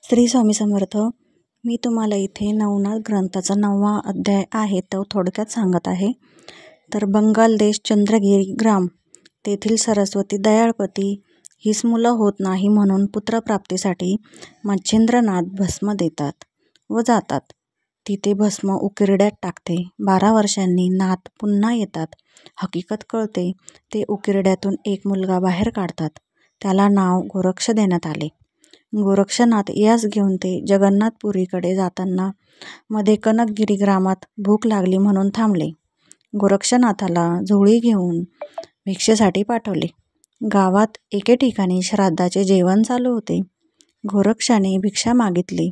श्री स्वामी समर्थ. मी तुम्हाला इथे नवनाथ ग्रंथाचा 9वा अध्याय आहे तो थोडक्यात सांगत आहे. तर बंगाल देश चंद्रगिरी ग्राम तेथील सरस्वती दयाळपती हीच मुलं होत नाही म्हणून पुत्रप्राप्तीसाठी मच्छिंद्रनाथ भस्म देतात व जातात. तिथे भस्म उकिरड्यात टाकते. 12 वर्षांनी नाथ पुन्हा येतात. हकीकत कळते ते उकिरड्यातून एक मुलगा बाहेर काढतात. त्याला नाव गोरक्ष देण्यात आले. गोरक्षनाथ यास घेऊन ते जगन्नाथपुरीकडे जाताना मध्ये कनकगिरी ग्रामात भूक लागली म्हणून थांबले. गोरक्षनाथाला झोळी घेऊन भिक्षेसाठी पाठवले. गावात एके ठिकाणी श्राद्धाचे जेवण चालू होते. गोरक्षाने भिक्षा मागितली.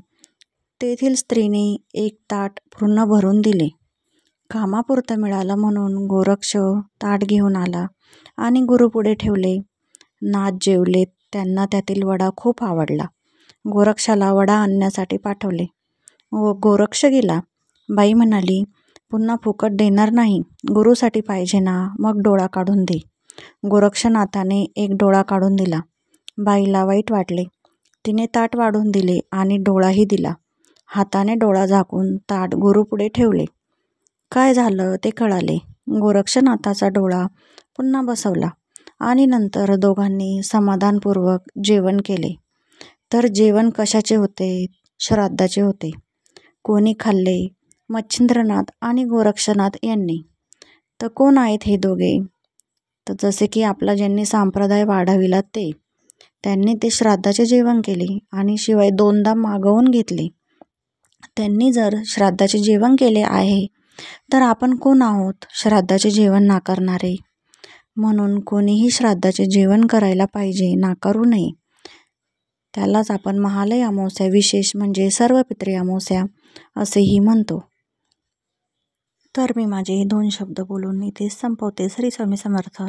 तेथील स्त्रीने एक ताट पूर्ण भरून दिले. कामापुरतं मिळालं म्हणून गोरक्ष ताट घेऊन आला आणि गुरुपुढे ठेवले. नाथ जेवले. त्यांना त्यातील वडा खूप आवडला. गोरक्षाला वडा आणण्यासाठी पाठवले व गोरक्ष गेला. बाई म्हणाली, पुन्हा फुकट देणार नाही, गुरुसाठी पाहिजे ना, मग डोळा काढून दे. गोरक्षनाथाने एक डोळा काढून दिला. बाईला वाईट वाटले. तिने ताट वाढून दिले आणि डोळाही दिला. हाताने डोळा झाकून ताट गुरुपुढे ठेवले. काय झालं ते कळाले. गोरक्षनाथाचा डोळा पुन्हा बसवला आणि नंतर दोघांनी समाधानपूर्वक जेवण केले. तर जेवण कशाचे होते? श्राद्धाचे होते. कोणी खाल्ले? मच्छिंद्रनाथ आणि गोरक्षनाथ यांनी. तर कोण आहेत हे दोघे? तर जसे की आपला ज्यांनी संप्रदाय वाढविला ते. त्यांनी ते श्राद्धाचे जेवण केले आणि शिवाय 2दा मागवून घेतले. त्यांनी जर श्राद्धाचे जेवण केले आहे तर आपण कोण आहोत श्राद्धाचे जेवण नाकारणारे? म्हणून कोणीही श्राद्धाचे जेवण करायला पाहिजे, नाकारू नये. त्यालाच आपण महालय अमावस्या विशेष म्हणजे सर्व पितृ अमावस्या असेही म्हणतो. तर मी माझे 2 शब्द बोलून इथे संपवते. श्री स्वामी समर्थ.